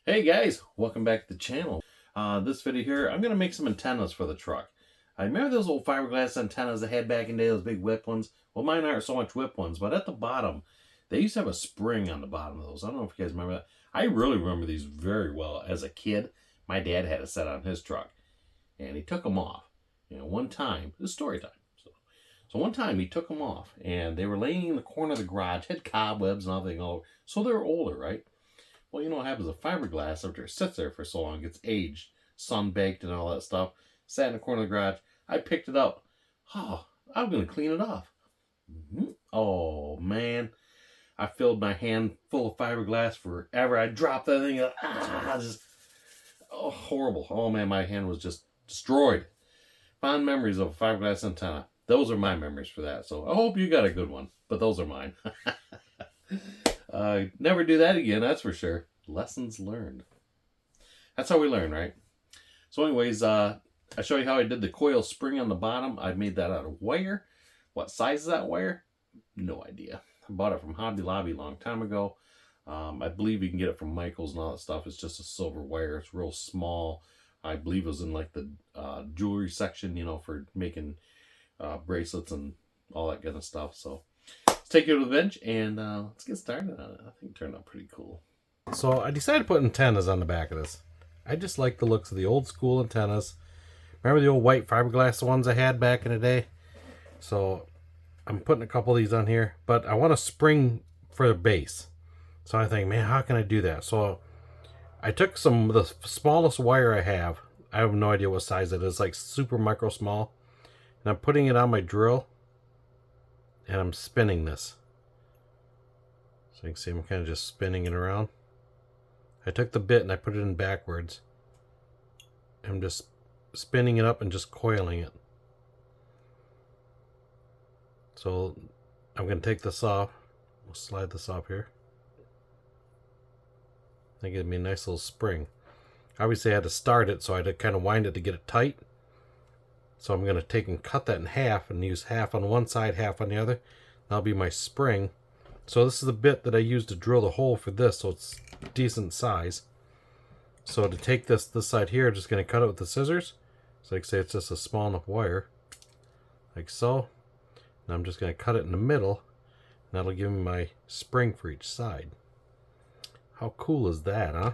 Hey guys, welcome back to the channel. This video here, I'm going to make some antennas for the truck. I remember those old fiberglass antennas I had back in the day, those big whip ones. Well, mine aren't so much whip ones, but at the bottom, they used to have a spring on the bottom of those. I don't know if you guys remember that. I really remember these very well. As a kid, my dad had a set on his truck, and he took them off. One time, this is story time. So one time he took them off, and they were laying in the corner of the garage, had cobwebs and everything all over. So they were older, right? Well, you know what happens with fiberglass after it sits there for so long, it gets aged, sun-baked and all that stuff. Sat in the corner of the garage. I picked it up. Oh, I'm going to clean it off. Oh, man. I filled my hand full of fiberglass forever. I dropped that thing. Just horrible. Oh, man, my hand was just destroyed. Fond memories of a fiberglass antenna. Those are my memories for that. So I hope you got a good one, but those are mine. Never do that again, that's for sure. Lessons learned. That's how we learn, right? So anyways, I show you how I did the coil spring on the bottom. I made that out of wire. What size is that wire? No idea. I bought it from Hobby Lobby a long time ago. I believe you can get it from Michael's and all that stuff. It's just a silver wire. It's real small. I believe it was in like the jewelry section, for making bracelets and all that kind of stuff. So let's take you to the bench and let's get started on it. I think it turned out pretty cool. So I decided to put antennas on the back of this. I just like the looks of the old school antennas. Remember the old white fiberglass ones I had back in the day? So I'm putting a couple of these on here, but I want a spring for the base. So I think, man, how can I do that? So I took some of the smallest wire I have. I have no idea what size it is, like super micro small. And I'm putting it on my drill. And I'm spinning this. So you can see I'm kind of just spinning it around. I took the bit and I put it in backwards. I'm just spinning it up and just coiling it. So I'm going to take this off. We'll slide this off here. I think it'd be a nice little spring. Obviously I had to start it, so I had to kind of wind it to get it tight. So I'm going to take and cut that in half and use half on one side, half on the other. That'll be my spring. So this is the bit that I used to drill the hole for this, so it's decent size. So to take this side here, I'm just going to cut it with the scissors. So like I say, it's just a small enough wire, like so. And I'm just going to cut it in the middle, and that'll give me my spring for each side. How cool is that, huh?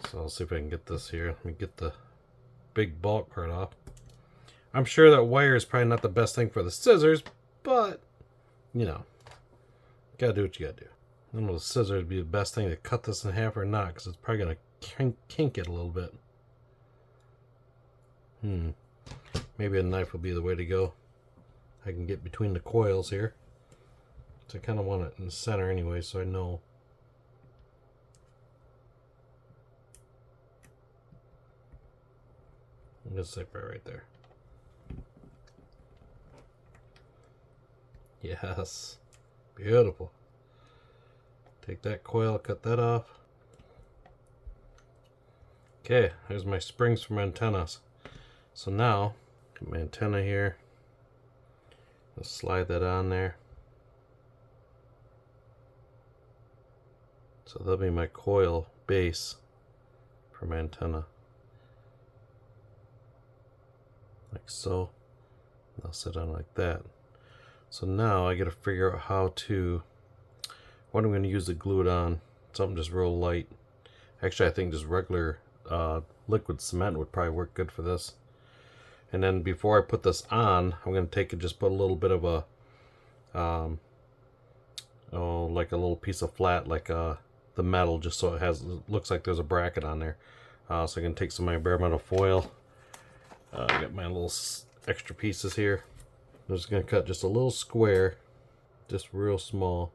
So I'll see if I can get this here. Let me get the big bulk part off. I'm sure that wire is probably not the best thing for the scissors, but gotta do what you gotta do. I don't know if the scissors would be the best thing to cut this in half or not, because it's probably gonna kink it a little bit. Maybe a knife will be the way to go. I can get between the coils here. So I kind of want it in the center anyway, so I know. I'm gonna stick right there. Yes, beautiful. Take that coil, cut that off. Okay, there's my springs for my antennas. So now, get my antenna here. Let's slide that on there. So that'll be my coil base for my antenna. Like so. I'll sit on like that. So now I gotta figure out how to, what I'm gonna use to glue it on. Something just real light. Actually, I think just regular liquid cement would probably work good for this. And then before I put this on, I'm gonna take and just put a little bit of a, like a little piece of flat, like the metal, just so it looks like there's a bracket on there. So I can take some of my bare metal foil. I got my little extra pieces here. I'm just going to cut just a little square, just real small.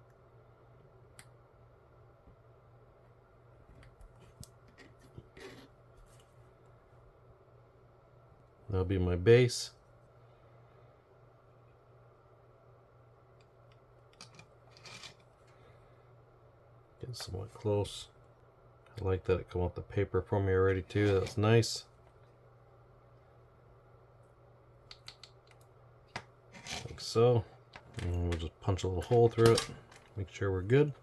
That'll be my base. Get somewhat close. I like that it come off the paper for me already too. That's nice. Like so. And we'll just punch a little hole through it. Make sure we're good.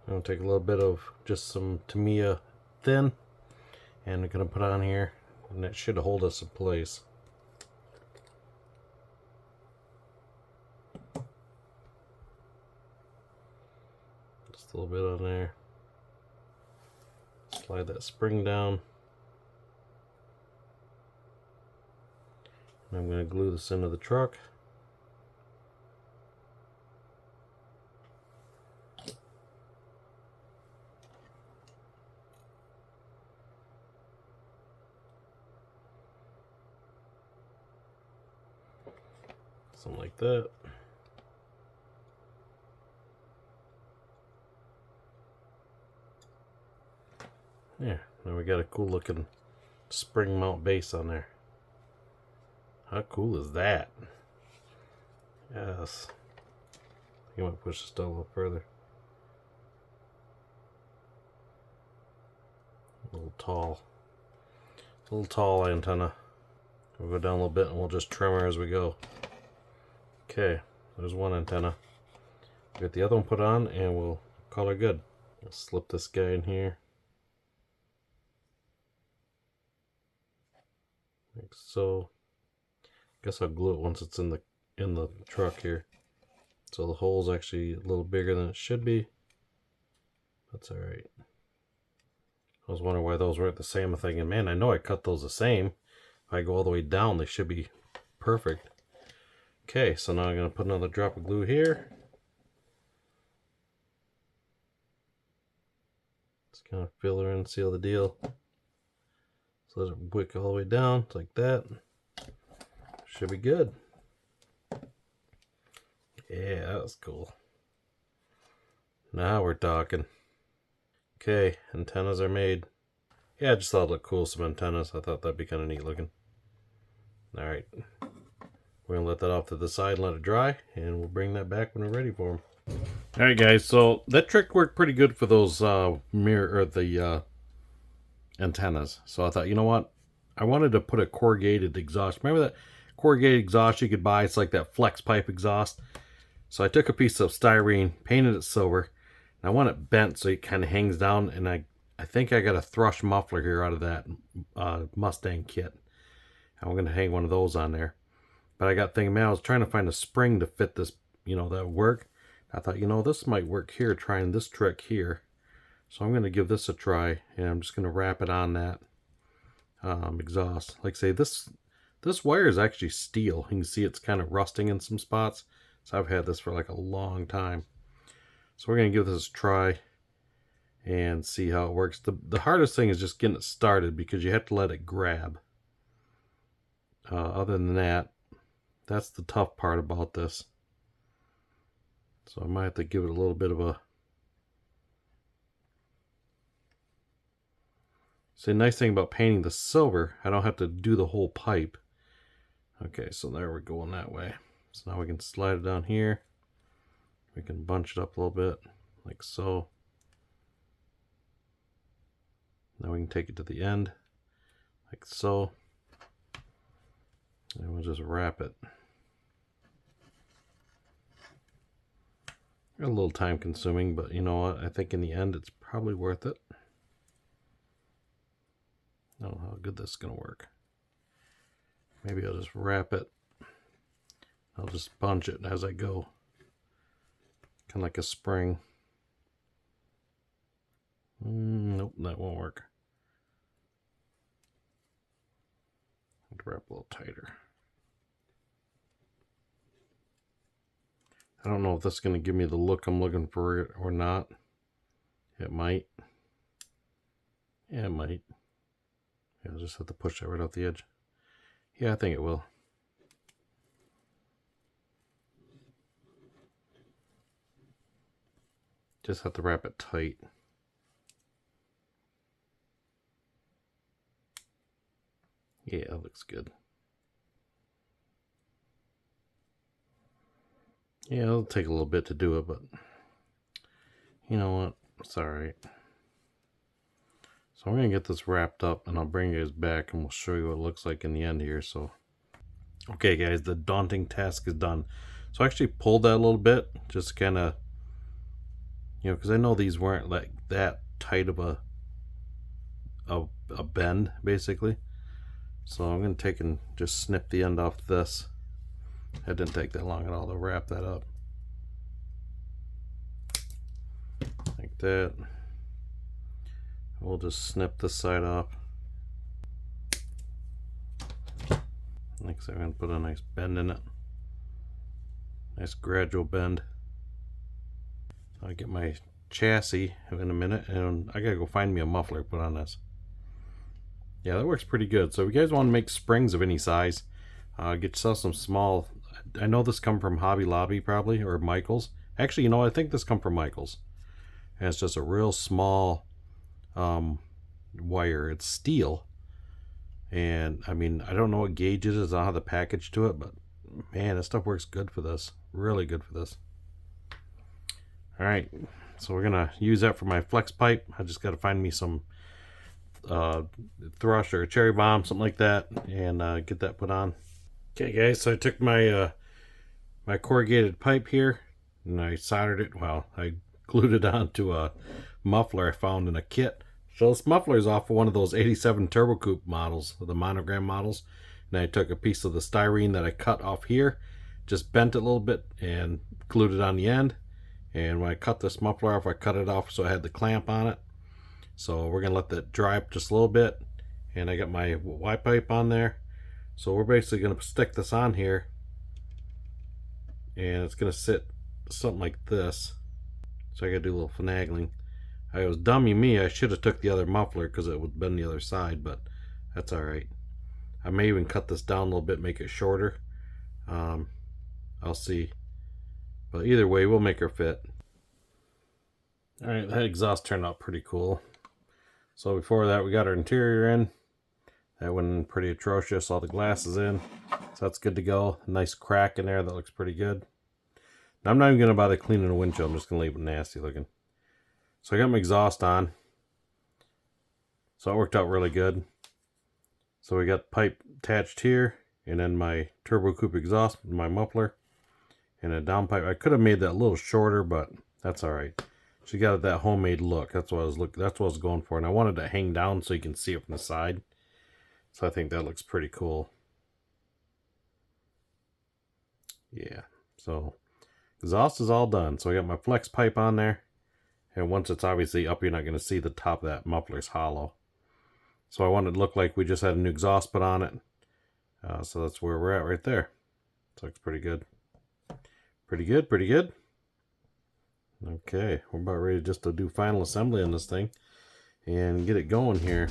I'm going to take a little bit of just some Tamiya thin, and we're going to put on here, and that should hold us in place. Just a little bit on there. Slide that spring down. And I'm going to glue this into the truck. Something like that. Yeah, now we got a cool looking spring mount base on there. How cool is that? Yes. You might push this down a little further. A little tall antenna. We'll go down a little bit and we'll just trim her as we go. Okay, there's one antenna. We'll get the other one put on and we'll call her good. I'll slip this guy in here. Like so. Guess I'll glue it once it's in the truck here. So the hole's actually a little bigger than it should be. That's alright. I was wondering why those weren't the same thing, and man, I know I cut those the same. If I go all the way down, they should be perfect. Okay, so now I'm going to put another drop of glue here. Just kind of fill her in, seal the deal. So let it wick all the way down, like that. Should be good. Yeah, that was cool. Now we're talking. Okay, antennas are made. Yeah, I just thought it looked cool, some antennas. I thought that'd be kind of neat looking. Alright. We're going to let that off to the side and let it dry, and we'll bring that back when we're ready for them. Alright guys, so that trick worked pretty good for those antennas. So I thought, you know what? I wanted to put a corrugated exhaust. Remember that corrugated exhaust you could buy? It's like that flex pipe exhaust. So I took a piece of styrene, painted it silver, and I want it bent so it kind of hangs down, and I think I got a thrush muffler here out of that Mustang kit. And we're going to hang one of those on there. But I got thinking, man, I was trying to find a spring to fit this, that would work. I thought, this might work here, trying this trick here. So I'm going to give this a try, and I'm just going to wrap it on that exhaust. Like I say, this wire is actually steel. You can see it's kind of rusting in some spots. So I've had this for like a long time. So we're going to give this a try and see how it works. The hardest thing is just getting it started because you have to let it grab. Other than that, that's the tough part about this. So I might have to give it a little bit of a... See, the nice thing about painting the silver, I don't have to do the whole pipe. Okay, so there we're going that way. So now we can slide it down here. We can bunch it up a little bit, like so. Now we can take it to the end, like so. And we'll just wrap it. A little time consuming, but you know what? I think in the end it's probably worth it. I don't know how good this is going to work. Maybe I'll just wrap it. I'll just bunch it as I go. Kind of like a spring. Nope, that won't work. I have to wrap a little tighter. I don't know if this is going to give me the look I'm looking for or not. It might. Yeah, it might. Yeah, I'll just have to push that right off the edge. Yeah, I think it will. Just have to wrap it tight. Yeah, that looks good. Yeah, it'll take a little bit to do it, but you know what? It's alright. So I'm going to get this wrapped up and I'll bring you guys back and we'll show you what it looks like in the end here. So, okay guys, the daunting task is done. So I actually pulled that a little bit, just kind of You know, because I know these weren't like that tight of a bend, basically. So I'm going to take and just snip the end off this. It didn't take that long at all to wrap that up. Like that. We'll just snip this side off. Next, I'm going to put a nice bend in it. Nice gradual bend. I'll get my chassis in a minute, and I gotta go find me a muffler to put on this. Yeah, that works pretty good. So if you guys want to make springs of any size, get yourself some small. I know this come from Hobby Lobby probably, or Michael's. Actually, you know, I think this come from Michael's. And it's just a real small wire. It's steel. And I mean, I don't know what gauge it is. I don't have the package to it, but man, this stuff works good for this. Really good for this. All right, so we're gonna use that for my flex pipe. I just gotta find me some thrush or a cherry bomb, something like that, and get that put on. Okay, guys, so I took my my corrugated pipe here, and I soldered it. Well, I glued it onto a muffler I found in a kit. So this muffler is off of one of those 87 Turbo Coupe models, the monogram models. And I took a piece of the styrene that I cut off here, just bent it a little bit, and glued it on the end. And when I cut this muffler off, I cut it off so I had the clamp on it. So we're going to let that dry up just a little bit. And I got my Y pipe on there. So we're basically going to stick this on here. And it's going to sit something like this. So I got to do a little finagling. I was dummy me. I should have took the other muffler because it would have been the other side. But that's alright. I may even cut this down a little bit, make it shorter. I'll see. But either way, we'll make her fit. Alright, that exhaust turned out pretty cool. So before that, we got our interior in. That went pretty atrocious. All the glass is in. So that's good to go. A nice crack in there. That looks pretty good. Now, I'm not even going to bother cleaning the windshield. I'm just going to leave it nasty looking. So I got my exhaust on. So it worked out really good. So we got the pipe attached here. And then my Turbo Coupe exhaust, my muffler. And a downpipe. I could have made that a little shorter, but that's all right. She got that homemade look. That's what I was going for, and I wanted to hang down so you can see it from the side. So I think that looks pretty cool. Yeah. So exhaust is all done. So I got my flex pipe on there, and once it's obviously up, you're not going to see the top of that muffler's hollow. So I wanted it to look like we just had a new exhaust put on it. So that's where we're at right there. So looks pretty good. Pretty good, pretty good. Okay, we're about ready just to do final assembly on this thing and get it going here.